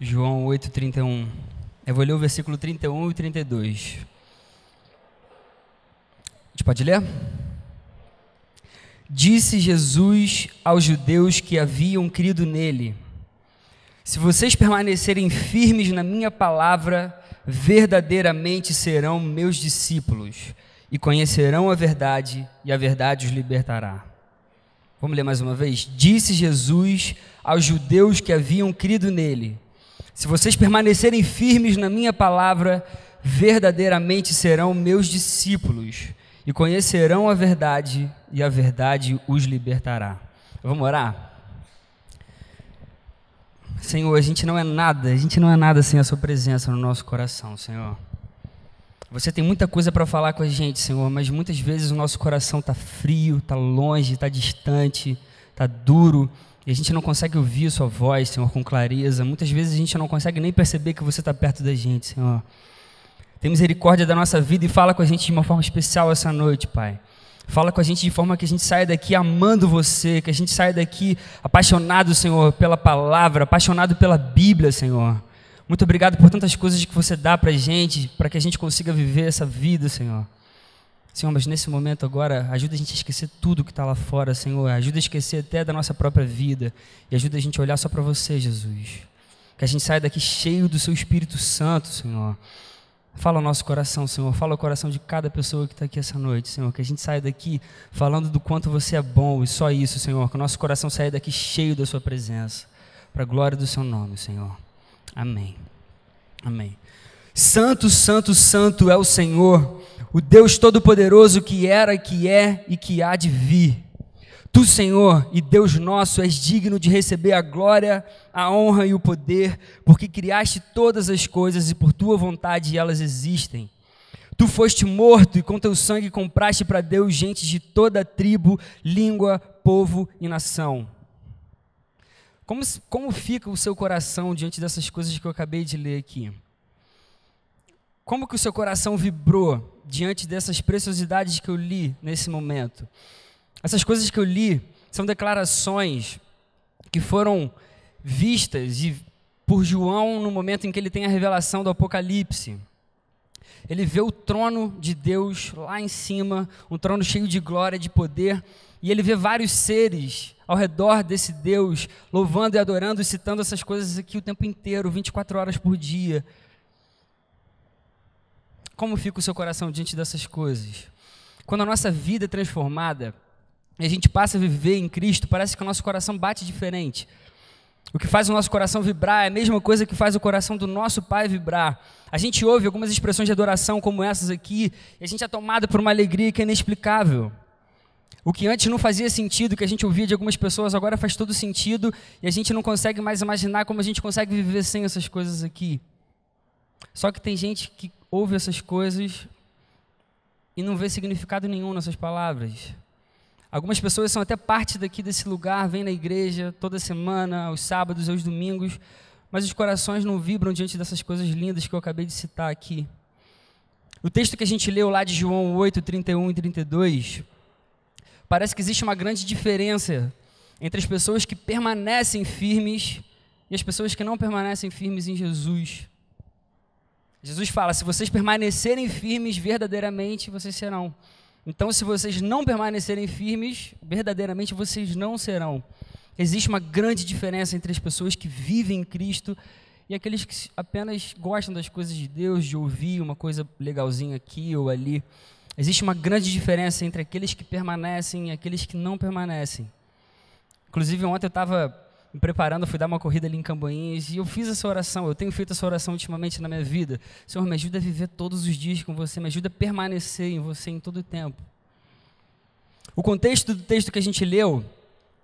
João 8:31. Eu vou ler o versículo 31 e 32. A gente pode ler? Disse Jesus aos judeus que haviam crido nele: se vocês permanecerem firmes na minha palavra, verdadeiramente serão meus discípulos e conhecerão a verdade, e a verdade os libertará. Vamos ler mais uma vez? Disse Jesus aos judeus que haviam crido nele: se vocês permanecerem firmes na minha palavra, verdadeiramente serão meus discípulos e conhecerão a verdade, e a verdade os libertará. Vamos orar? Senhor, a gente não é nada sem a sua presença no nosso coração, Senhor. Você tem muita coisa para falar com a gente, Senhor, mas muitas vezes o nosso coração está frio, está longe, está distante, está duro, e a gente não consegue ouvir a sua voz, Senhor, com clareza. Muitas vezes a gente não consegue nem perceber que você está perto da gente, Senhor. Tem misericórdia da nossa vida e fala com a gente de uma forma especial essa noite, Pai. Fala com a gente de forma que a gente saia daqui amando você, que a gente saia daqui apaixonado, Senhor, pela palavra, apaixonado pela Bíblia, Senhor. Muito obrigado por tantas coisas que você dá para a gente, para que a gente consiga viver essa vida, Senhor. Senhor, mas nesse momento agora, ajuda a gente a esquecer tudo que está lá fora, Senhor. Ajuda a esquecer até da nossa própria vida e ajuda a gente a olhar só para você, Jesus. Que a gente saia daqui cheio do seu Espírito Santo, Senhor. Fala o nosso coração, Senhor. Fala o coração de cada pessoa que está aqui essa noite, Senhor. Que a gente saia daqui falando do quanto você é bom e só isso, Senhor. Que o nosso coração saia daqui cheio da sua presença. Para a glória do seu nome, Senhor. Amém. Amém. Santo, santo, santo é o Senhor, o Deus Todo-Poderoso que era, que é e que há de vir. Tu, Senhor, e Deus nosso, és digno de receber a glória, a honra e o poder, porque criaste todas as coisas e por tua vontade elas existem. Tu foste morto e com teu sangue compraste para Deus gente de toda tribo, língua, povo e nação. Como fica o seu coração diante dessas coisas que eu acabei de ler aqui? Como que o seu coração vibrou diante dessas preciosidades que eu li nesse momento? Essas coisas que eu li são declarações que foram vistas por João no momento em que ele tem a revelação do Apocalipse. Ele vê o trono de Deus lá em cima, um trono cheio de glória, de poder, e ele vê vários seres ao redor desse Deus, louvando e adorando e citando essas coisas aqui o tempo inteiro, 24 horas por dia. Como fica o seu coração diante dessas coisas? Quando a nossa vida é transformada, e a gente passa a viver em Cristo, parece que o nosso coração bate diferente. O que faz o nosso coração vibrar é a mesma coisa que faz o coração do nosso Pai vibrar. A gente ouve algumas expressões de adoração como essas aqui, e a gente é tomado por uma alegria que é inexplicável. O que antes não fazia sentido, que a gente ouvia de algumas pessoas, agora faz todo sentido, e a gente não consegue mais imaginar como a gente consegue viver sem essas coisas aqui. Só que tem gente que ouve essas coisas e não vê significado nenhum nessas palavras. Algumas pessoas são até parte daqui desse lugar, vêm na igreja toda semana, aos sábados, aos domingos, mas os corações não vibram diante dessas coisas lindas que eu acabei de citar aqui. O texto que a gente leu lá de João 8, 31 e 32, parece que existe uma grande diferença entre as pessoas que permanecem firmes e as pessoas que não permanecem firmes em Jesus. Jesus fala: se vocês permanecerem firmes verdadeiramente, vocês serão. Então, se vocês não permanecerem firmes, verdadeiramente vocês não serão. Existe uma grande diferença entre as pessoas que vivem em Cristo e aqueles que apenas gostam das coisas de Deus, de ouvir uma coisa legalzinha aqui ou ali. Existe uma grande diferença entre aqueles que permanecem e aqueles que não permanecem. Inclusive, ontem eu estava me preparando, fui dar uma corrida ali em Camboinhas e eu fiz essa oração, eu tenho feito essa oração ultimamente na minha vida. Senhor, me ajuda a viver todos os dias com você, me ajuda a permanecer em você em todo o tempo. O contexto do texto que a gente leu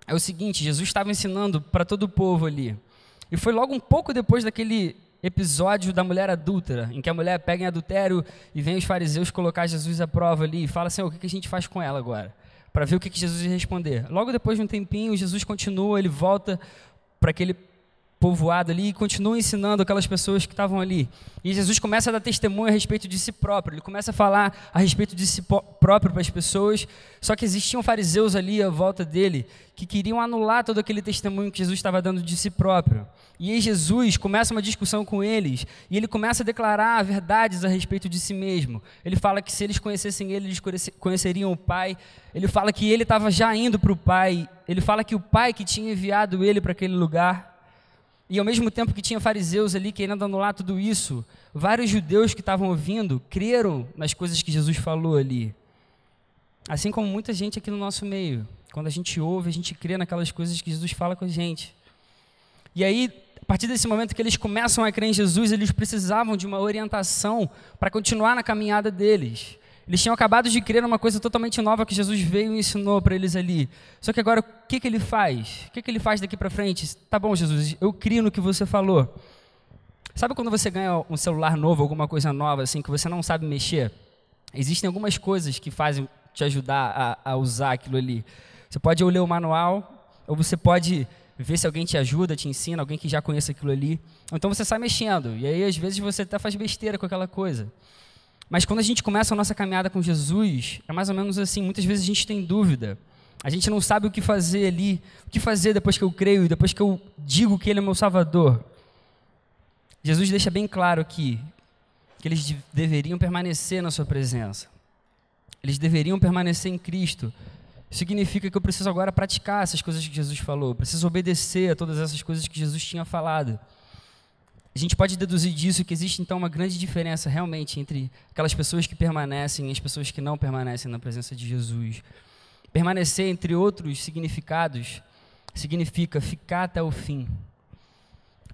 é o seguinte: Jesus estava ensinando para todo o povo ali. E foi logo um pouco depois daquele episódio da mulher adúltera, em que a mulher pega em adultério e vem os fariseus colocar Jesus à prova ali e fala assim: o que a gente faz com ela agora? Para ver o que Jesus ia responder. Logo depois de um tempinho, Jesus continua, ele volta para aquele povoado ali e continua ensinando aquelas pessoas que estavam ali. E Jesus começa a dar testemunho a respeito de si próprio, ele começa a falar a respeito de si próprio para as pessoas, só que existiam fariseus ali à volta dele que queriam anular todo aquele testemunho que Jesus estava dando de si próprio. E aí Jesus começa uma discussão com eles e ele começa a declarar verdades a respeito de si mesmo. Ele fala que se eles conhecessem ele, eles conheceriam o Pai. Ele fala que ele estava já indo para o Pai. Ele fala que o Pai que tinha enviado ele para aquele lugar. E ao mesmo tempo que tinha fariseus ali querendo anular tudo isso, vários judeus que estavam ouvindo creram nas coisas que Jesus falou ali. Assim como muita gente aqui no nosso meio. Quando a gente ouve, a gente crê naquelas coisas que Jesus fala com a gente. E aí, a partir desse momento que eles começam a crer em Jesus, eles precisavam de uma orientação para continuar na caminhada deles. Eles tinham acabado de crer numa coisa totalmente nova que Jesus veio e ensinou para eles ali. Só que agora, o que ele faz? O que ele faz daqui para frente? Tá bom, Jesus, eu crio no que você falou. Sabe quando você ganha um celular novo, alguma coisa nova, assim, que você não sabe mexer? Existem algumas coisas que fazem te ajudar a usar aquilo ali. Você pode ou ler o manual, ou você pode ver se alguém te ajuda, te ensina, alguém que já conhece aquilo ali. Ou então você sai mexendo, e aí às vezes você até faz besteira com aquela coisa. Mas quando a gente começa a nossa caminhada com Jesus, é mais ou menos assim, muitas vezes a gente tem dúvida. A gente não sabe o que fazer ali, o que fazer depois que eu creio, depois que eu digo que Ele é meu Salvador. Jesus deixa bem claro aqui que eles deveriam permanecer na sua presença. Eles deveriam permanecer em Cristo. Significa que eu preciso agora praticar essas coisas que Jesus falou, eu preciso obedecer a todas essas coisas que Jesus tinha falado. A gente pode deduzir disso que existe então uma grande diferença realmente entre aquelas pessoas que permanecem e as pessoas que não permanecem na presença de Jesus. Permanecer, entre outros significados, significa ficar até o fim.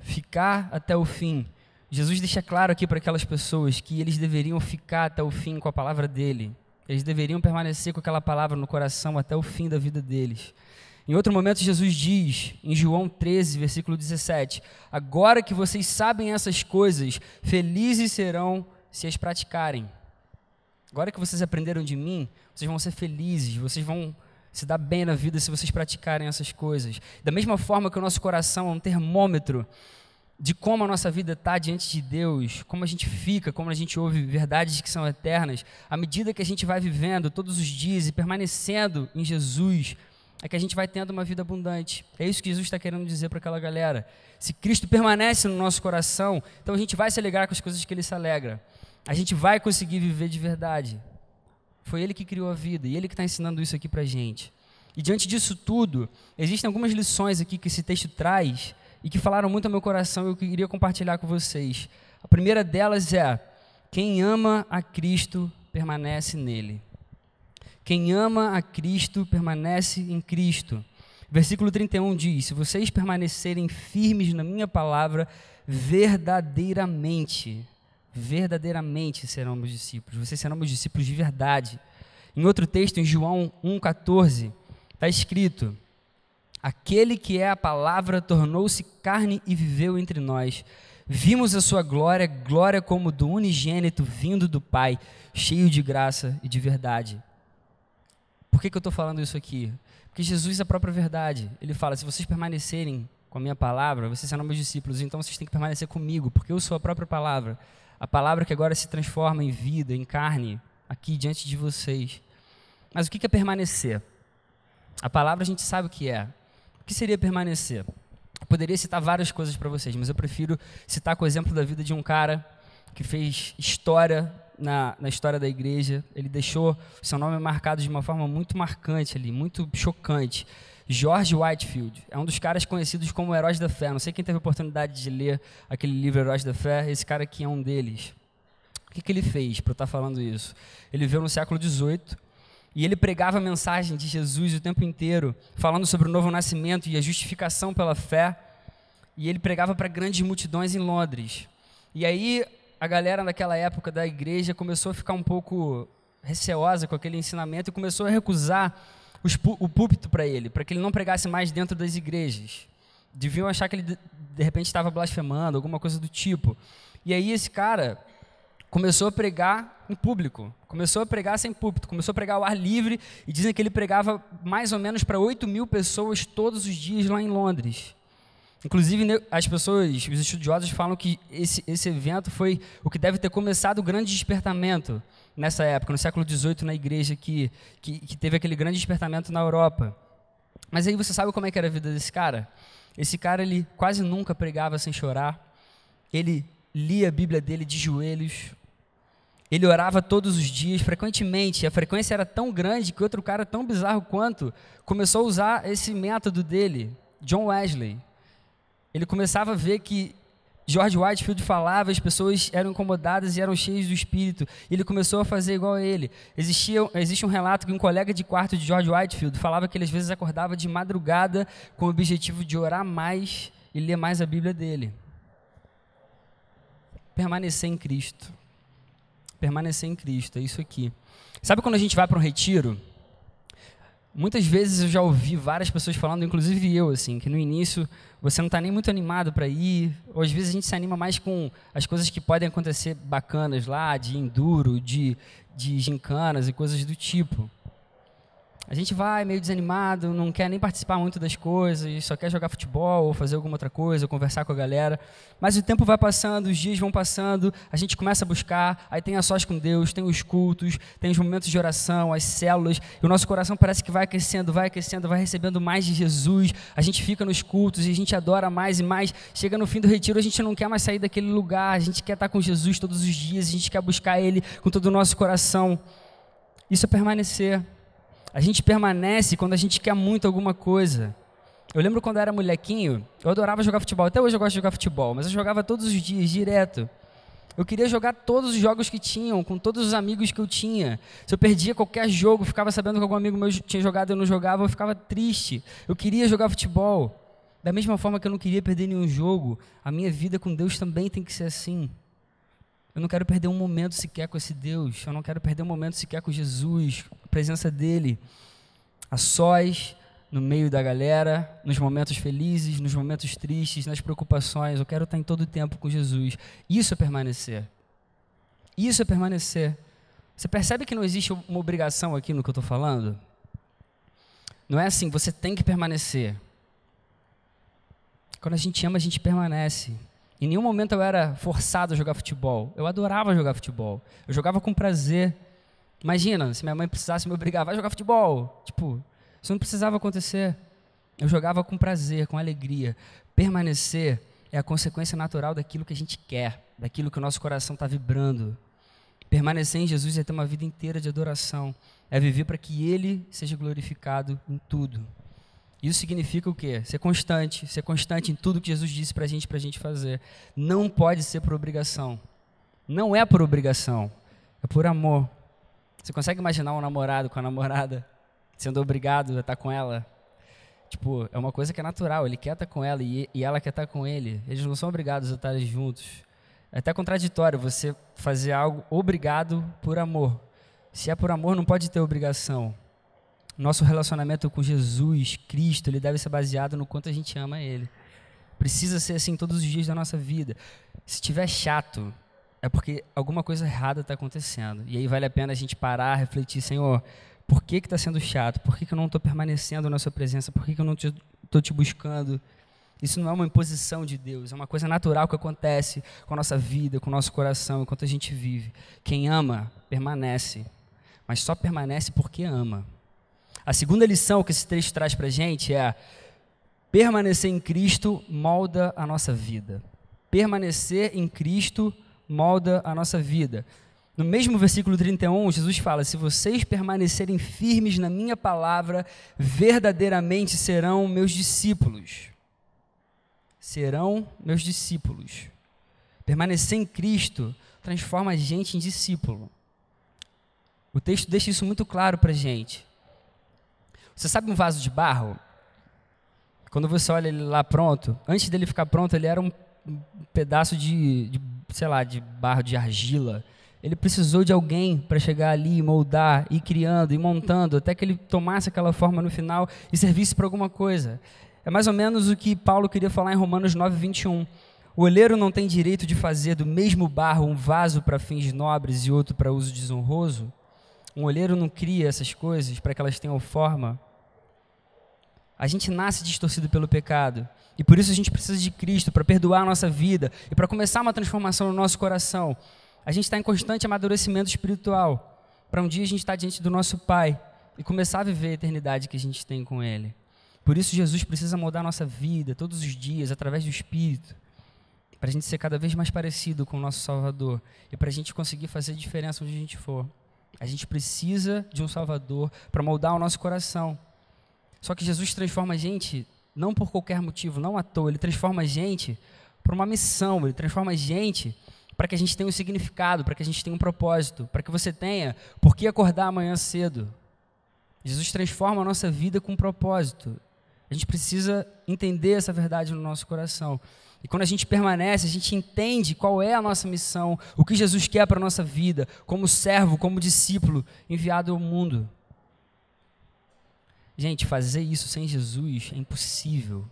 Ficar até o fim. Jesus deixa claro aqui para aquelas pessoas que eles deveriam ficar até o fim com a palavra dele. Eles deveriam permanecer com aquela palavra no coração até o fim da vida deles. Em outro momento, Jesus diz, em João 13, versículo 17, agora que vocês sabem essas coisas, felizes serão se as praticarem. Agora que vocês aprenderam de mim, vocês vão ser felizes, vocês vão se dar bem na vida se vocês praticarem essas coisas. Da mesma forma que o nosso coração é um termômetro de como a nossa vida está diante de Deus, como a gente fica, como a gente ouve verdades que são eternas, à medida que a gente vai vivendo todos os dias e permanecendo em Jesus, é que a gente vai tendo uma vida abundante. É isso que Jesus está querendo dizer para aquela galera. Se Cristo permanece no nosso coração, então a gente vai se alegrar com as coisas que Ele se alegra. A gente vai conseguir viver de verdade. Foi Ele que criou a vida e Ele que está ensinando isso aqui para a gente. E diante disso tudo, existem algumas lições aqui que esse texto traz e que falaram muito ao meu coração e eu queria compartilhar com vocês. A primeira delas é: quem ama a Cristo permanece nele. Quem ama a Cristo permanece em Cristo. Versículo 31 diz: se vocês permanecerem firmes na minha palavra, verdadeiramente serão meus discípulos. Vocês serão meus discípulos de verdade. Em outro texto, em João 1,14, está escrito: aquele que é a palavra tornou-se carne e viveu entre nós. Vimos a sua glória, glória como do unigênito vindo do Pai, cheio de graça e de verdade. Por que eu estou falando isso aqui? Porque Jesus é a própria verdade. Ele fala: se vocês permanecerem com a minha palavra, vocês serão meus discípulos, então vocês têm que permanecer comigo, porque eu sou a própria palavra. A palavra que agora se transforma em vida, em carne, aqui diante de vocês. Mas o que é permanecer? A palavra a gente sabe o que é. O que seria permanecer? Eu poderia citar várias coisas para vocês, mas eu prefiro citar com o exemplo da vida de um cara que fez história na história da igreja. Ele deixou seu nome marcado de uma forma muito marcante ali, muito chocante. George Whitefield é um dos caras conhecidos como Heróis da Fé. Não sei quem teve a oportunidade de ler aquele livro Heróis da Fé, esse cara aqui é um deles. O que ele fez para eu estar falando isso? Ele veio no século XVIII e ele pregava a mensagem de Jesus o tempo inteiro, falando sobre o novo nascimento e a justificação pela fé, e ele pregava para grandes multidões em Londres. E aí a galera naquela época da igreja começou a ficar um pouco receosa com aquele ensinamento e começou a recusar o púlpito para que ele não pregasse mais dentro das igrejas. Deviam achar que ele, de repente, estava blasfemando, alguma coisa do tipo. E aí esse cara começou a pregar em público, começou a pregar sem púlpito, começou a pregar ao ar livre, e dizem que ele pregava mais ou menos para 8.000 pessoas todos os dias lá em Londres. Inclusive, as pessoas, os estudiosos falam que esse evento foi o que deve ter começado o grande despertamento nessa época, no século XVIII, na igreja, que teve aquele grande despertamento na Europa. Mas aí você sabe como é que era a vida desse cara? Esse cara, ele quase nunca pregava sem chorar, ele lia a Bíblia dele de joelhos, ele orava todos os dias, frequentemente, a frequência era tão grande que outro cara tão bizarro quanto começou a usar esse método dele, John Wesley. Ele começava a ver que George Whitefield falava, as pessoas eram incomodadas e eram cheias do Espírito. Ele começou a fazer igual a ele. Existe um relato que um colega de quarto de George Whitefield falava que ele às vezes acordava de madrugada com o objetivo de orar mais e ler mais a Bíblia dele. Permanecer em Cristo. Permanecer em Cristo, é isso aqui. Sabe quando a gente vai para um retiro? Muitas vezes eu já ouvi várias pessoas falando, inclusive eu, assim, que no início você não está nem muito animado para ir, ou às vezes a gente se anima mais com as coisas que podem acontecer bacanas lá, de enduro, de gincanas e coisas do tipo. A gente vai meio desanimado, não quer nem participar muito das coisas, só quer jogar futebol ou fazer alguma outra coisa, ou conversar com a galera. Mas o tempo vai passando, os dias vão passando, a gente começa a buscar, aí tem a sós com Deus, tem os cultos, tem os momentos de oração, as células, e o nosso coração parece que vai aquecendo, vai recebendo mais de Jesus, a gente fica nos cultos e a gente adora mais e mais. Chega no fim do retiro, a gente não quer mais sair daquele lugar, a gente quer estar com Jesus todos os dias, a gente quer buscar Ele com todo o nosso coração. Isso é permanecer. A gente permanece quando a gente quer muito alguma coisa. Eu lembro quando eu era molequinho, eu adorava jogar futebol. Até hoje eu gosto de jogar futebol, mas eu jogava todos os dias, direto. Eu queria jogar todos os jogos que tinham, com todos os amigos que eu tinha. Se eu perdia qualquer jogo, ficava sabendo que algum amigo meu tinha jogado e eu não jogava, eu ficava triste. Eu queria jogar futebol. Da mesma forma que eu não queria perder nenhum jogo, a minha vida com Deus também tem que ser assim. Eu não quero perder um momento sequer com esse Deus. Eu não quero perder um momento sequer com Jesus, a presença dEle. A sós, no meio da galera, nos momentos felizes, nos momentos tristes, nas preocupações. Eu quero estar em todo o tempo com Jesus. Isso é permanecer. Isso é permanecer. Você percebe que não existe uma obrigação aqui no que eu estou falando? Não é assim, você tem que permanecer. Quando a gente ama, a gente permanece. Em nenhum momento eu era forçado a jogar futebol. Eu adorava jogar futebol. Eu jogava com prazer. Imagina, se minha mãe precisasse me obrigar, vai jogar futebol. Tipo, isso não precisava acontecer. Eu jogava com prazer, com alegria. Permanecer é a consequência natural daquilo que a gente quer, daquilo que o nosso coração está vibrando. Permanecer em Jesus é ter uma vida inteira de adoração. É viver para que Ele seja glorificado em tudo. Isso significa o quê? Ser constante em tudo que Jesus disse para a gente fazer. Não pode ser por obrigação. Não é por obrigação, é por amor. Você consegue imaginar um namorado com a namorada sendo obrigado a estar com ela? Tipo, é uma coisa que é natural, ele quer estar com ela e ela quer estar com ele. Eles não são obrigados a estarem juntos. É até contraditório você fazer algo obrigado por amor. Se é por amor, não pode ter obrigação. Nosso relacionamento com Jesus, Cristo, ele deve ser baseado no quanto a gente ama Ele. Precisa ser assim todos os dias da nossa vida. Se estiver chato, é porque alguma coisa errada está acontecendo. E aí vale a pena a gente parar, refletir, Senhor, por que está sendo chato? Por que eu não estou permanecendo na sua presença? Por que eu não estou te buscando? Isso não é uma imposição de Deus, é uma coisa natural que acontece com a nossa vida, com o nosso coração, enquanto a gente vive. Quem ama, permanece, mas só permanece porque ama. A segunda lição que esse texto traz para a gente é: permanecer em Cristo molda a nossa vida. Permanecer em Cristo molda a nossa vida. No mesmo versículo 31, Jesus fala: se vocês permanecerem firmes na minha palavra, verdadeiramente serão meus discípulos. Serão meus discípulos. Permanecer em Cristo transforma a gente em discípulo. O texto deixa isso muito claro para a gente. Você sabe um vaso de barro? Quando você olha ele lá pronto, antes dele ficar pronto, ele era um pedaço de barro, de argila. Ele precisou de alguém para chegar ali e moldar, ir criando, ir montando, até que ele tomasse aquela forma no final e servisse para alguma coisa. É mais ou menos o que Paulo queria falar em Romanos 9:21. O oleiro não tem direito de fazer do mesmo barro um vaso para fins nobres e outro para uso desonroso? Um oleiro não cria essas coisas para que elas tenham forma. A gente nasce distorcido pelo pecado. E por isso a gente precisa de Cristo para perdoar a nossa vida e para começar uma transformação no nosso coração. A gente está em constante amadurecimento espiritual para um dia a gente estar diante do nosso Pai e começar a viver a eternidade que a gente tem com Ele. Por isso Jesus precisa moldar a nossa vida todos os dias, através do Espírito, para a gente ser cada vez mais parecido com o nosso Salvador e para a gente conseguir fazer diferença onde a gente for. A gente precisa de um Salvador para moldar o nosso coração. Só que Jesus transforma a gente não por qualquer motivo, não à toa. Ele transforma a gente por uma missão, ele transforma a gente para que a gente tenha um significado, para que a gente tenha um propósito, para que você tenha por que acordar amanhã cedo. Jesus transforma a nossa vida com um propósito. A gente precisa entender essa verdade no nosso coração. E quando a gente permanece, a gente entende qual é a nossa missão, o que Jesus quer para a nossa vida, como servo, como discípulo enviado ao mundo. Gente, fazer isso sem Jesus é impossível.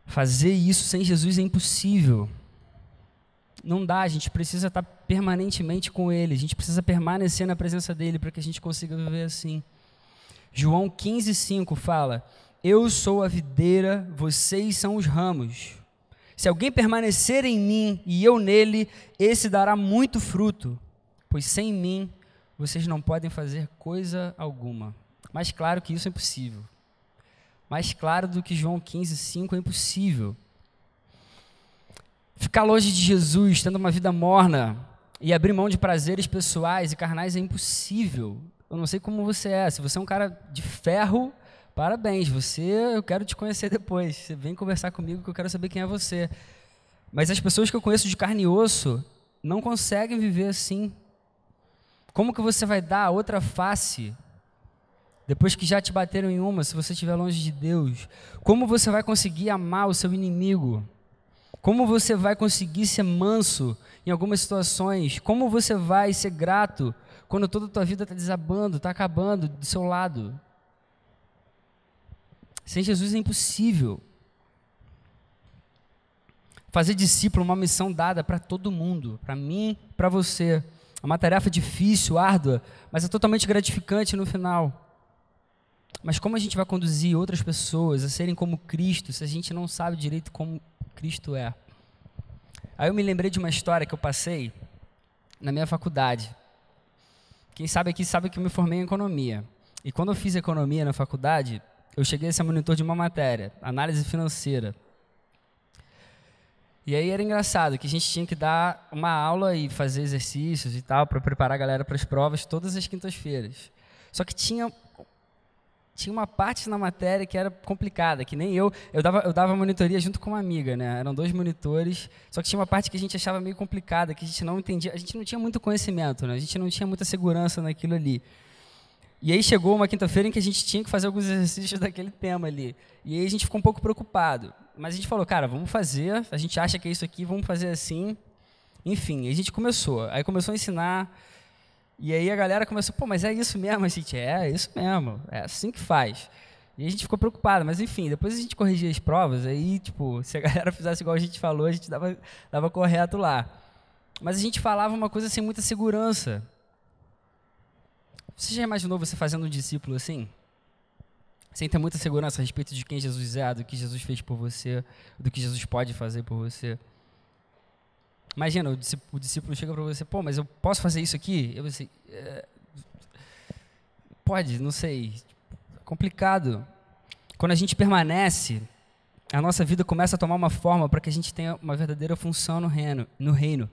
Fazer isso sem Jesus é impossível. Não dá, a gente precisa estar permanentemente com Ele, a gente precisa permanecer na presença dEle para que a gente consiga viver assim. João 15,5 fala: eu sou a videira, vocês são os ramos. Se alguém permanecer em mim e eu nele, esse dará muito fruto, pois sem mim vocês não podem fazer coisa alguma. Mais claro que isso é impossível. Mais claro do que João 15,5 é impossível. Ficar longe de Jesus, tendo uma vida morna e abrir mão de prazeres pessoais e carnais é impossível. Eu não sei como você é. Se você é um cara de ferro, parabéns. Eu quero te conhecer depois. Você vem conversar comigo que eu quero saber quem é você. Mas as pessoas que eu conheço de carne e osso não conseguem viver assim. Como que você vai dar a outra face depois que já te bateram em uma, se você estiver longe de Deus? Como você vai conseguir amar o seu inimigo? Como você vai conseguir ser manso em algumas situações? Como você vai ser grato quando toda a tua vida está desabando, está acabando do seu lado? Sem Jesus é impossível. Fazer discípulo é uma missão dada para todo mundo, para mim, para você. É uma tarefa difícil, árdua, mas é totalmente gratificante no final. Mas como a gente vai conduzir outras pessoas a serem como Cristo, se a gente não sabe direito como Cristo é? Aí eu me lembrei de uma história que eu passei na minha faculdade. Quem sabe aqui sabe que eu me formei em economia. E quando eu fiz economia na faculdade, eu cheguei a ser monitor de uma matéria, análise financeira. E aí era engraçado que a gente tinha que dar uma aula e fazer exercícios e tal para preparar a galera para as provas todas as quintas-feiras. Só que tinha uma parte na matéria que era complicada, que nem eu dava monitoria junto com uma amiga, né? Eram 2 monitores, só que tinha uma parte que a gente achava meio complicada, que a gente não entendia, a gente não tinha muito conhecimento, né? A gente não tinha muita segurança naquilo ali. E aí chegou uma quinta-feira em que a gente tinha que fazer alguns exercícios daquele tema ali. E aí a gente ficou um pouco preocupado. Mas a gente falou, cara, vamos fazer, a gente acha que é isso aqui, vamos fazer assim. Enfim, a gente começou. Aí começou a ensinar. E aí a galera começou, pô, mas é isso mesmo? A gente, é isso mesmo, é assim que faz. E a gente ficou preocupado, mas enfim, depois a gente corrigia as provas, aí, tipo, se a galera fizesse igual a gente falou, a gente dava correto lá. Mas a gente falava uma coisa sem muita segurança. Você já imaginou você fazendo um discípulo assim? Sem ter muita segurança a respeito de quem Jesus é, do que Jesus fez por você, do que Jesus pode fazer por você? Imagina, o discípulo chega para você, pô, mas eu posso fazer isso aqui? Eu assim, pode, não sei, complicado. Quando a gente permanece, a nossa vida começa a tomar uma forma para que a gente tenha uma verdadeira função no reino.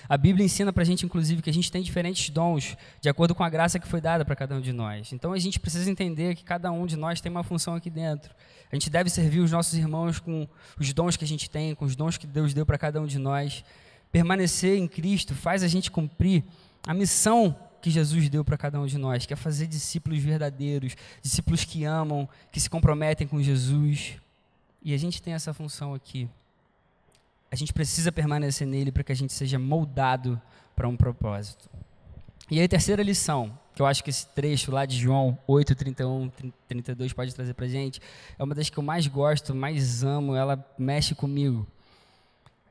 A Bíblia ensina para a gente, inclusive, que a gente tem diferentes dons de acordo com a graça que foi dada para cada um de nós. Então, a gente precisa entender que cada um de nós tem uma função aqui dentro. A gente deve servir os nossos irmãos com os dons que a gente tem, com os dons que Deus deu para cada um de nós. Permanecer em Cristo faz a gente cumprir a missão que Jesus deu para cada um de nós, que é fazer discípulos verdadeiros, discípulos que amam, que se comprometem com Jesus. E a gente tem essa função aqui. A gente precisa permanecer nele para que a gente seja moldado para um propósito. E aí a terceira lição, que eu acho que esse trecho lá de João 8, 31, 32 pode trazer para a gente, é uma das que eu mais gosto, mais amo, ela mexe comigo.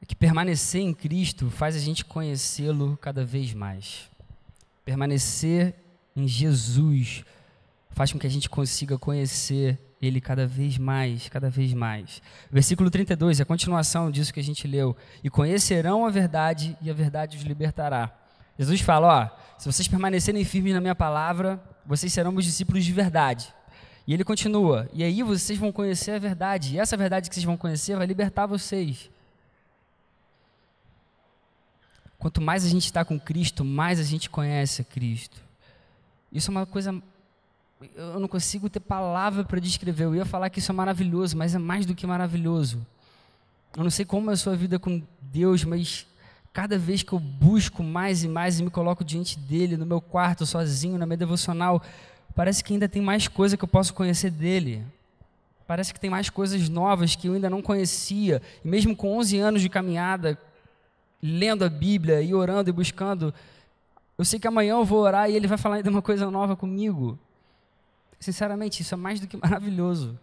É que permanecer em Cristo faz a gente conhecê-lo cada vez mais. Permanecer em Jesus faz com que a gente consiga conhecer Ele cada vez mais, cada vez mais. Versículo 32, a continuação disso que a gente leu. E conhecerão a verdade, e a verdade os libertará. Jesus fala, se vocês permanecerem firmes na minha palavra, vocês serão meus discípulos de verdade. E ele continua, e aí vocês vão conhecer a verdade, e essa verdade que vocês vão conhecer vai libertar vocês. Quanto mais a gente está com Cristo, mais a gente conhece a Cristo. Isso é uma coisa, eu não consigo ter palavra para descrever. Eu ia falar que isso é maravilhoso, mas é mais do que maravilhoso. Eu não sei como é a sua vida com Deus, mas cada vez que eu busco mais e mais e me coloco diante dele, no meu quarto, sozinho, na minha devocional, parece que ainda tem mais coisa que eu posso conhecer dele. Parece que tem mais coisas novas que eu ainda não conhecia. E mesmo com 11 anos de caminhada, lendo a Bíblia e orando e buscando, eu sei que amanhã eu vou orar e ele vai falar ainda uma coisa nova comigo. Sinceramente, isso é mais do que maravilhoso.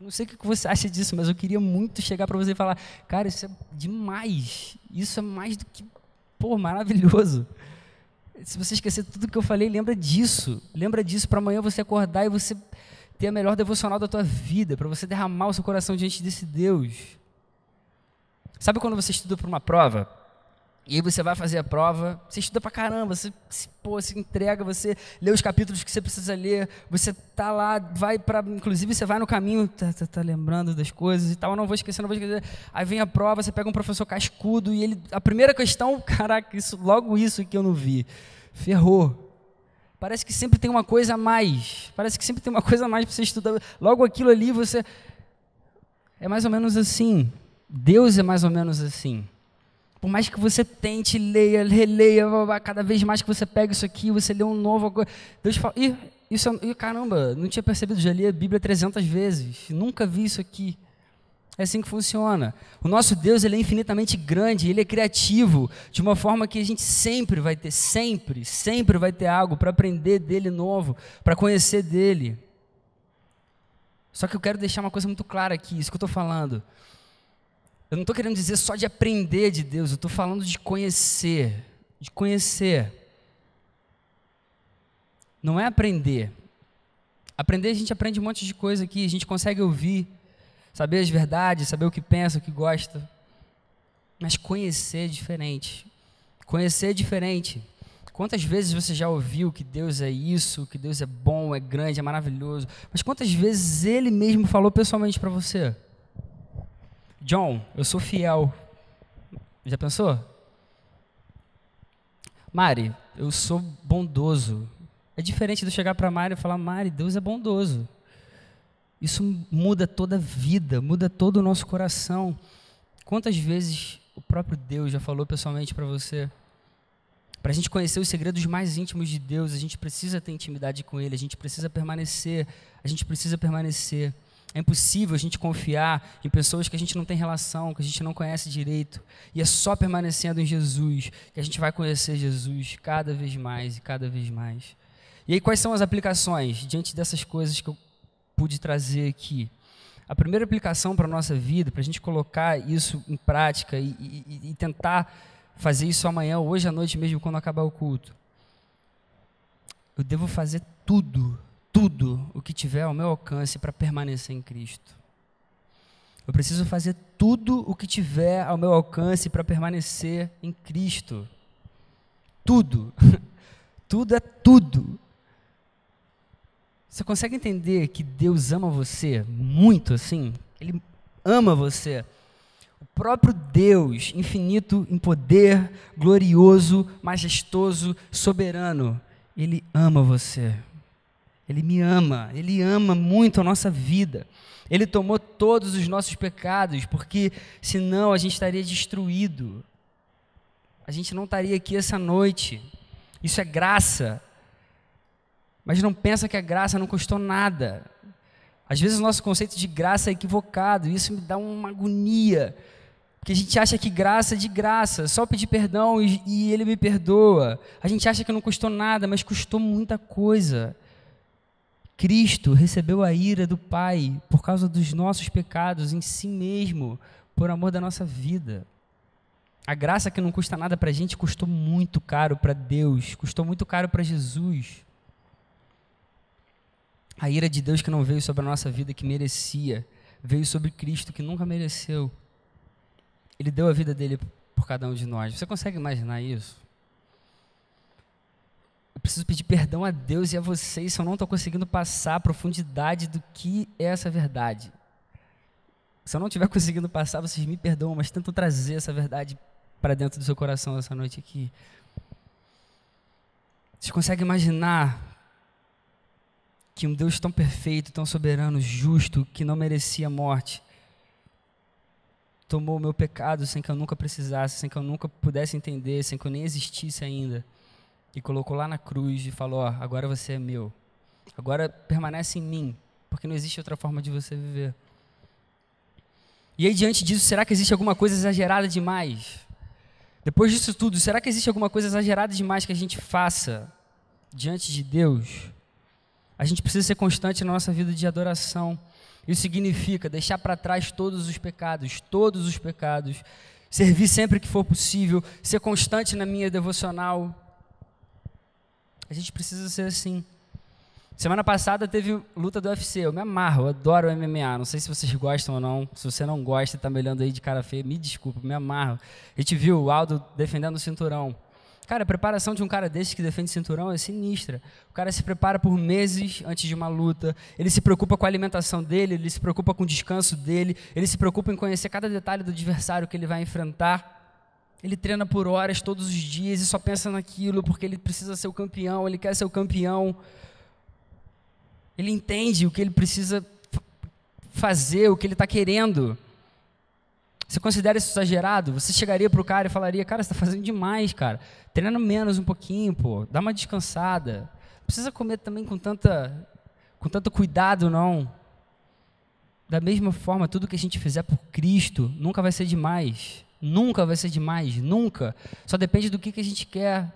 Não sei o que você acha disso, mas eu queria muito chegar para você e falar, cara, isso é demais. Isso é mais do que, maravilhoso. Se você esquecer tudo que eu falei, lembra disso. Lembra disso para amanhã você acordar e você ter a melhor devocional da tua vida, para você derramar o seu coração diante desse Deus. Sabe quando você estuda para uma prova? E aí você vai fazer a prova, você estuda pra caramba, você se entrega, você lê os capítulos que você precisa ler, você tá lá, inclusive você vai no caminho, tá lembrando das coisas e tal, não vou esquecer. Aí vem a prova, você pega um professor cascudo e a primeira questão, caraca, logo isso que eu não vi, ferrou. Parece que sempre tem uma coisa a mais, para você estudar, logo aquilo ali é mais ou menos assim, Deus é mais ou menos assim. Por mais que você tente, leia, releia, cada vez mais que você pega isso aqui, você lê um novo, Deus fala, caramba, não tinha percebido, já li a Bíblia 300 vezes, nunca vi isso aqui. É assim que funciona. O nosso Deus, ele é infinitamente grande, ele é criativo, de uma forma que a gente sempre vai ter algo para aprender dele novo, para conhecer dele. Só que eu quero deixar uma coisa muito clara aqui, isso que eu estou falando. Eu não estou querendo dizer só de aprender de Deus, eu estou falando de conhecer. De conhecer. Não é aprender. Aprender, a gente aprende um monte de coisa aqui, a gente consegue ouvir, saber as verdades, saber o que pensa, o que gosta. Mas conhecer é diferente. Conhecer é diferente. Quantas vezes você já ouviu que Deus é isso, que Deus é bom, é grande, é maravilhoso, mas quantas vezes Ele mesmo falou pessoalmente para você? John, eu sou fiel. Já pensou? Mari, eu sou bondoso. É diferente de eu chegar para Mari e falar, Mari, Deus é bondoso. Isso muda toda a vida, muda todo o nosso coração. Quantas vezes o próprio Deus já falou pessoalmente para você? Para a gente conhecer os segredos mais íntimos de Deus, a gente precisa ter intimidade com Ele, a gente precisa permanecer. É impossível a gente confiar em pessoas que a gente não tem relação, que a gente não conhece direito. E é só permanecendo em Jesus que a gente vai conhecer Jesus cada vez mais e cada vez mais. E aí, quais são as aplicações diante dessas coisas que eu pude trazer aqui? A primeira aplicação para a nossa vida, para a gente colocar isso em prática e tentar fazer isso amanhã, hoje à noite mesmo, quando acabar o culto. Eu devo fazer tudo o que tiver ao meu alcance para permanecer em Cristo. Eu preciso fazer tudo o que tiver ao meu alcance para permanecer em Cristo. Tudo. Tudo é tudo. Você consegue entender que Deus ama você muito assim? Ele ama você. O próprio Deus, infinito em poder, glorioso, majestoso, soberano, Ele ama você. Ele me ama, Ele ama muito a nossa vida. Ele tomou todos os nossos pecados, porque senão a gente estaria destruído. A gente não estaria aqui essa noite. Isso é graça. Mas não pensa que a graça não custou nada. Às vezes o nosso conceito de graça é equivocado, e isso me dá uma agonia. Porque a gente acha que graça é de graça, só pedir perdão e Ele me perdoa. A gente acha que não custou nada, mas custou muita coisa. Cristo recebeu a ira do Pai por causa dos nossos pecados em si mesmo, por amor da nossa vida. A graça que não custa nada para a gente custou muito caro para Deus, custou muito caro para Jesus. A ira de Deus que não veio sobre a nossa vida que merecia, veio sobre Cristo que nunca mereceu. Ele deu a vida dele por cada um de nós. Você consegue imaginar isso? Eu preciso pedir perdão a Deus e a vocês se eu não estou conseguindo passar a profundidade do que é essa verdade. Se eu não estiver conseguindo passar, vocês me perdoam, mas tentam trazer essa verdade para dentro do seu coração essa noite aqui. Vocês conseguem imaginar que um Deus tão perfeito, tão soberano, justo, que não merecia morte, tomou o meu pecado sem que eu nunca precisasse, sem que eu nunca pudesse entender, sem que eu nem existisse ainda, e colocou lá na cruz e falou, ó, agora você é meu, agora permanece em mim, porque não existe outra forma de você viver. E aí, diante disso, será que existe alguma coisa exagerada demais? Depois disso tudo, será que existe alguma coisa exagerada demais que a gente faça diante de Deus? A gente precisa ser constante na nossa vida de adoração. Isso significa deixar para trás todos os pecados, servir sempre que for possível, ser constante na minha devocional. A gente precisa ser assim. Semana passada teve luta do UFC, eu me amarro, eu adoro o MMA, não sei se vocês gostam ou não, se você não gosta e está me olhando aí de cara feia, me desculpa, me amarro. A gente viu o Aldo defendendo o cinturão. Cara, a preparação de um cara desse que defende cinturão é sinistra. O cara se prepara por meses antes de uma luta, ele se preocupa com a alimentação dele, ele se preocupa com o descanso dele, ele se preocupa em conhecer cada detalhe do adversário que ele vai enfrentar. Ele treina por horas todos os dias e só pensa naquilo porque ele precisa ser o campeão, ele quer ser o campeão. Ele entende o que ele precisa fazer, o que ele está querendo. Você considera isso exagerado? Você chegaria para o cara e falaria, cara, você está fazendo demais, cara. Treina menos um pouquinho, pô. Dá uma descansada. Não precisa comer também com tanto cuidado, não. Da mesma forma, tudo que a gente fizer por Cristo nunca vai ser demais. Nunca vai ser demais, nunca. Só depende do que a gente quer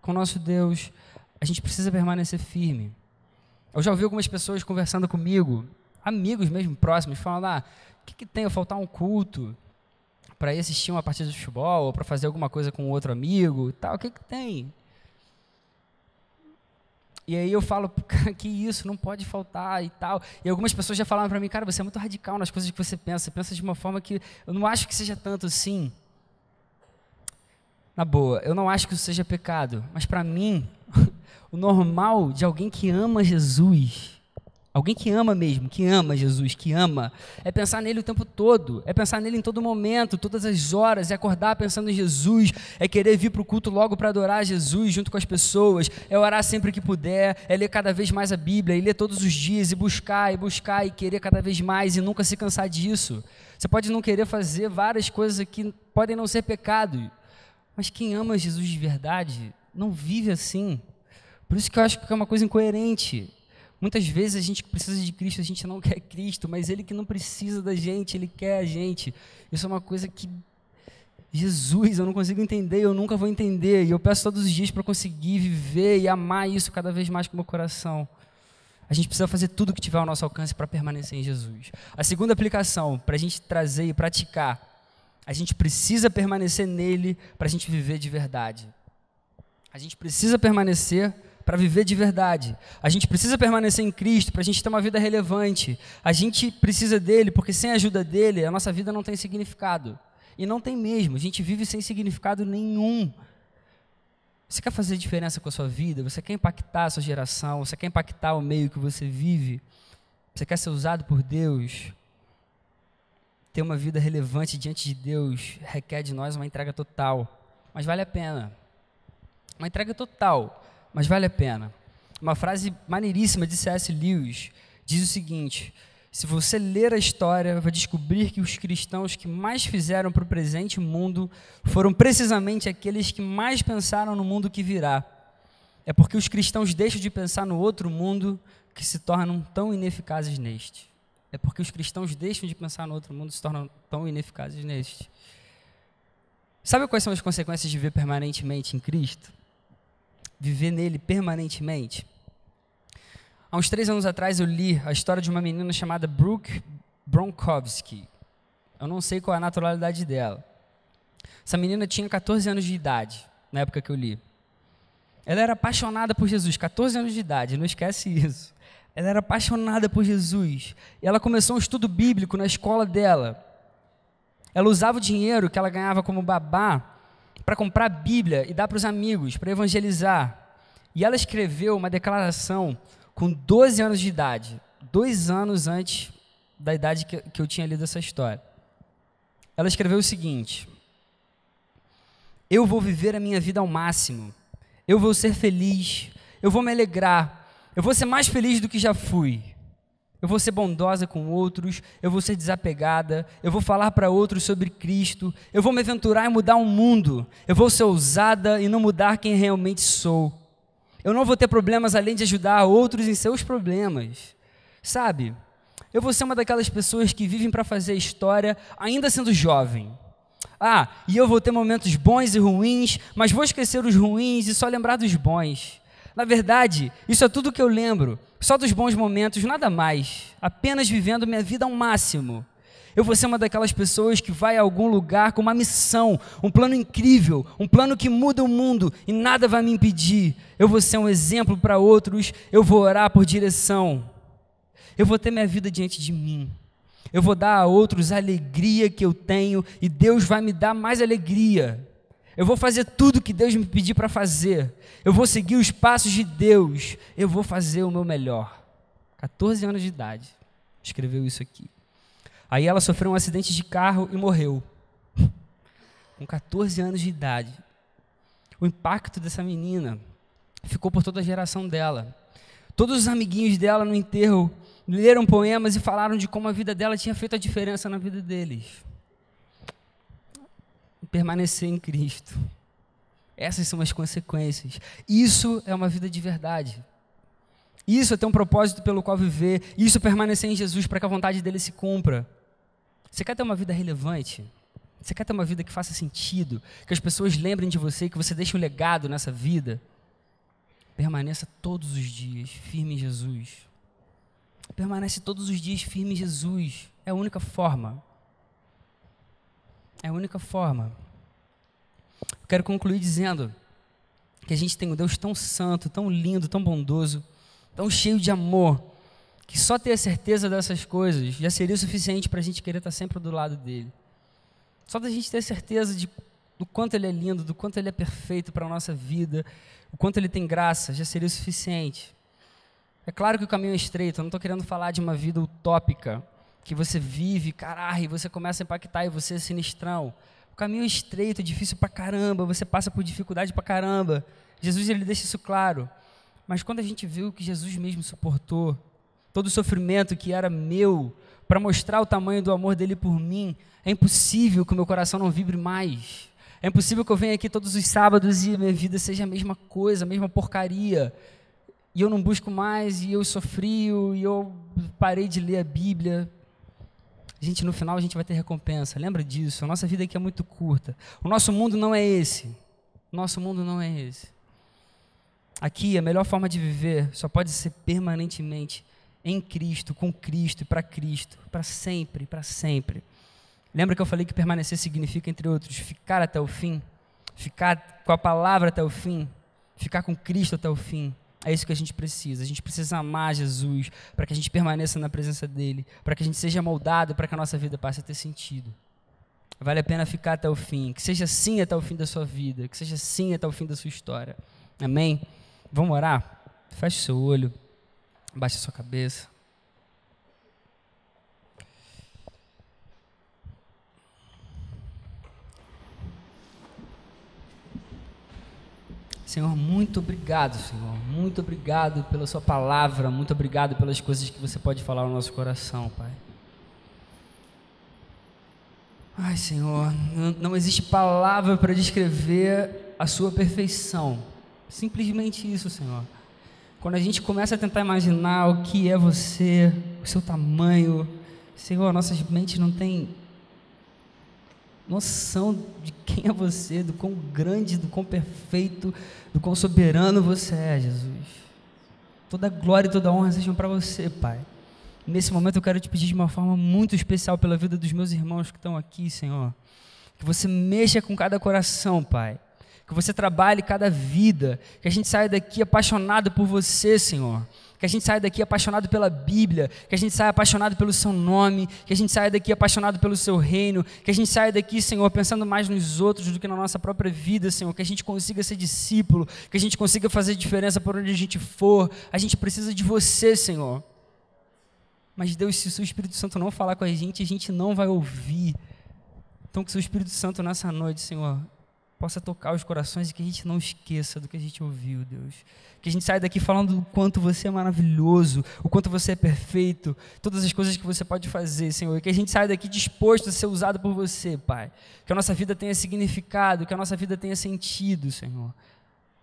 com o nosso Deus. A gente precisa permanecer firme. Eu já ouvi algumas pessoas conversando comigo, amigos mesmo próximos, falando, o que tem eu faltar um culto para ir assistir uma partida de futebol, ou para fazer alguma coisa com outro amigo e tal, o que tem? E aí eu falo, que isso, não pode faltar e tal. E algumas pessoas já falaram para mim, cara, você é muito radical nas coisas que você pensa de uma forma que eu não acho que seja tanto assim. Na boa, eu não acho que isso seja pecado, mas para mim, o normal de alguém que ama Jesus, alguém que ama mesmo, que ama Jesus, que ama, é pensar nele o tempo todo, é pensar nele em todo momento, todas as horas, é acordar pensando em Jesus, é querer vir para o culto logo para adorar Jesus junto com as pessoas, é orar sempre que puder, é ler cada vez mais a Bíblia, e ler todos os dias, e buscar, e querer cada vez mais, e nunca se cansar disso. Você pode não querer fazer várias coisas que podem não ser pecado, mas quem ama Jesus de verdade não vive assim. Por isso que eu acho que é uma coisa incoerente. Muitas vezes a gente precisa de Cristo, a gente não quer Cristo, mas Ele que não precisa da gente, Ele quer a gente. Isso é uma coisa que, Jesus, eu não consigo entender, eu nunca vou entender. E eu peço todos os dias para conseguir viver e amar isso cada vez mais com o meu coração. A gente precisa fazer tudo o que tiver ao nosso alcance para permanecer em Jesus. A segunda aplicação, para a gente trazer e praticar, a gente precisa permanecer nele para a gente viver de verdade. A gente precisa permanecer para viver de verdade. A gente precisa permanecer em Cristo para a gente ter uma vida relevante. A gente precisa dele porque sem a ajuda dele a nossa vida não tem significado. E não tem mesmo. A gente vive sem significado nenhum. Você quer fazer diferença com a sua vida? Você quer impactar a sua geração? Você quer impactar o meio que você vive? Você quer ser usado por Deus? Ter uma vida relevante diante de Deus requer de nós uma entrega total. Mas vale a pena. Uma entrega total, mas vale a pena. Uma frase maneiríssima de C.S. Lewis diz o seguinte: se você ler a história, vai descobrir que os cristãos que mais fizeram para o presente mundo foram precisamente aqueles que mais pensaram no mundo que virá. É porque os cristãos deixam de pensar no outro mundo que se tornam tão ineficazes neste. É porque os cristãos deixam de pensar no outro mundo e se tornam tão ineficazes neste. Sabe quais são as consequências de viver permanentemente em Cristo? Viver nele permanentemente. Há uns 3 anos atrás eu li a história de uma menina chamada Brooke Bronkowski. Eu não sei qual é a naturalidade dela. Essa menina tinha 14 anos de idade, na época que eu li. Ela era apaixonada por Jesus, 14 anos de idade, não esquece isso. Ela era apaixonada por Jesus. E ela começou um estudo bíblico na escola dela. Ela usava o dinheiro que ela ganhava como babá para comprar a Bíblia e dar para os amigos, para evangelizar. E ela escreveu uma declaração com 12 anos de idade, 2 anos antes da idade que eu tinha lido essa história. Ela escreveu o seguinte: eu vou viver a minha vida ao máximo, eu vou ser feliz, eu vou me alegrar, eu vou ser mais feliz do que já fui, eu vou ser bondosa com outros, eu vou ser desapegada, eu vou falar para outros sobre Cristo, eu vou me aventurar em mudar o mundo, eu vou ser ousada e não mudar quem realmente sou. Eu não vou ter problemas além de ajudar outros em seus problemas. Sabe, eu vou ser uma daquelas pessoas que vivem para fazer história ainda sendo jovem. E eu vou ter momentos bons e ruins, mas vou esquecer os ruins e só lembrar dos bons. Na verdade, isso é tudo que eu lembro, só dos bons momentos, nada mais, apenas vivendo minha vida ao máximo. Eu vou ser uma daquelas pessoas que vai a algum lugar com uma missão, um plano incrível, um plano que muda o mundo e nada vai me impedir. Eu vou ser um exemplo para outros, eu vou orar por direção. Eu vou ter minha vida diante de mim. Eu vou dar a outros a alegria que eu tenho e Deus vai me dar mais alegria. Eu vou fazer tudo que Deus me pedir para fazer. Eu vou seguir os passos de Deus. Eu vou fazer o meu melhor. 14 anos de idade. Escreveu isso aqui. Aí ela sofreu um acidente de carro e morreu. Com 14 anos de idade. O impacto dessa menina ficou por toda a geração dela. Todos os amiguinhos dela no enterro leram poemas e falaram de como a vida dela tinha feito a diferença na vida deles. Permanecer em Cristo. Essas são as consequências. Isso é uma vida de verdade. Isso é ter um propósito pelo qual viver. Isso é permanecer em Jesus para que a vontade dele se cumpra. Você quer ter uma vida relevante? Você quer ter uma vida que faça sentido? Que as pessoas lembrem de você, que você deixe um legado nessa vida? Permaneça todos os dias firme em Jesus. Permanece todos os dias firme em Jesus. É a única forma. É a única forma. Eu quero concluir dizendo que a gente tem um Deus tão santo, tão lindo, tão bondoso, tão cheio de amor, que só ter a certeza dessas coisas já seria o suficiente para a gente querer estar sempre do lado dele. Só da gente ter certeza do quanto ele é lindo, do quanto ele é perfeito para a nossa vida, o quanto ele tem graça, já seria o suficiente. É claro que o caminho é estreito, eu não estou querendo falar de uma vida utópica, que você vive, caralho, e você começa a impactar e você é sinistrão. O caminho é estreito, é difícil pra caramba, você passa por dificuldade pra caramba. Jesus, ele deixa isso claro. Mas quando a gente vê o que Jesus mesmo suportou, todo o sofrimento que era meu, para mostrar o tamanho do amor dele por mim, é impossível que o meu coração não vibre mais. É impossível que eu venha aqui todos os sábados e a minha vida seja a mesma coisa, a mesma porcaria. E eu não busco mais, e eu sofrio, e eu parei de ler a Bíblia. Gente, no final a gente vai ter recompensa, lembra disso, a nossa vida aqui é muito curta, o nosso mundo não é esse, aqui a melhor forma de viver só pode ser permanentemente em Cristo, com Cristo e para sempre, lembra que eu falei que permanecer significa, entre outros, ficar até o fim, ficar com a palavra até o fim, ficar com Cristo até o fim. É isso que a gente precisa amar Jesus, para que a gente permaneça na presença dele, para que a gente seja moldado, para que a nossa vida passe a ter sentido. Vale a pena ficar até o fim, que seja assim até o fim da sua vida, que seja assim até o fim da sua história. Amém? Vamos orar? Feche o seu olho, abaixe a sua cabeça. Senhor, muito obrigado, Senhor. Muito obrigado pela sua palavra, muito obrigado pelas coisas que você pode falar no nosso coração, Pai. Ai, Senhor, não existe palavra para descrever a sua perfeição. Simplesmente isso, Senhor. Quando a gente começa a tentar imaginar o que é você, o seu tamanho, Senhor, nossas mentes não têm noção de quem é você, do quão grande, do quão perfeito, do quão soberano você é, Jesus. Toda glória e toda honra sejam para você, Pai. Nesse momento eu quero te pedir de uma forma muito especial pela vida dos meus irmãos que estão aqui, Senhor. Que você mexa com cada coração, Pai. Que você trabalhe cada vida. Que a gente saia daqui apaixonado por você, Senhor. Que a gente saia daqui apaixonado pela Bíblia, que a gente saia apaixonado pelo seu nome, que a gente saia daqui apaixonado pelo seu reino, que a gente saia daqui, Senhor, pensando mais nos outros do que na nossa própria vida, Senhor, que a gente consiga ser discípulo, que a gente consiga fazer diferença por onde a gente for. A gente precisa de você, Senhor. Mas Deus, se o seu Espírito Santo não falar com a gente não vai ouvir. Então que o seu Espírito Santo nessa noite, Senhor, possa tocar os corações e que a gente não esqueça do que a gente ouviu, Deus. Que a gente saia daqui falando do quanto você é maravilhoso, o quanto você é perfeito, todas as coisas que você pode fazer, Senhor. E que a gente saia daqui disposto a ser usado por você, Pai. Que a nossa vida tenha significado, que a nossa vida tenha sentido, Senhor.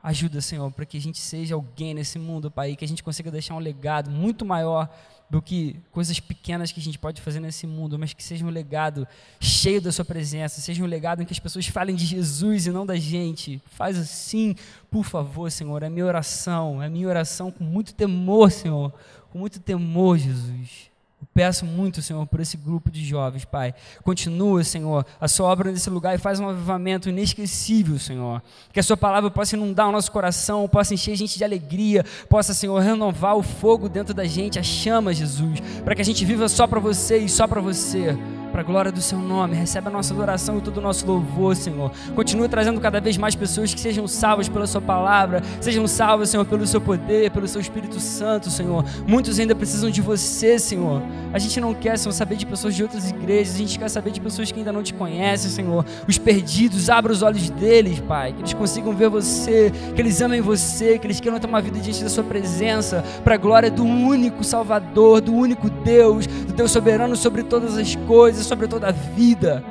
Ajuda, Senhor, para que a gente seja alguém nesse mundo, Pai, e que a gente consiga deixar um legado muito maior do que coisas pequenas que a gente pode fazer nesse mundo, mas que seja um legado cheio da sua presença, seja um legado em que as pessoas falem de Jesus e não da gente. Faz assim, por favor, Senhor, é minha oração com muito temor, Senhor, com muito temor, Jesus. Eu peço muito, Senhor, por esse grupo de jovens, Pai. Continua, Senhor, a sua obra nesse lugar e faz um avivamento inesquecível, Senhor. Que a sua palavra possa inundar o nosso coração, possa encher a gente de alegria, possa, Senhor, renovar o fogo dentro da gente, a chama, Jesus, para que a gente viva só para você e só para você. Para a glória do seu nome, recebe a nossa adoração e todo o nosso louvor, Senhor. Continue trazendo cada vez mais pessoas que sejam salvas pela sua palavra, sejam salvas, Senhor, pelo seu poder, pelo seu Espírito Santo, Senhor. Muitos ainda precisam de você, Senhor. A gente não quer, Senhor, saber de pessoas de outras igrejas, a gente quer saber de pessoas que ainda não te conhecem, Senhor. Os perdidos, abra os olhos deles, Pai, que eles consigam ver você, que eles amem você, que eles queiram ter uma vida diante da sua presença, para a glória do único Salvador, do único Deus, do Deus soberano sobre todas as coisas, sobre toda a vida.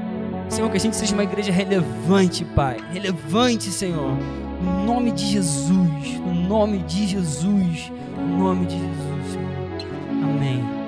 Senhor, que a gente seja uma igreja relevante, Pai, relevante, Senhor, no nome de Jesus, no nome de Jesus, no nome de Jesus, Senhor. Amém.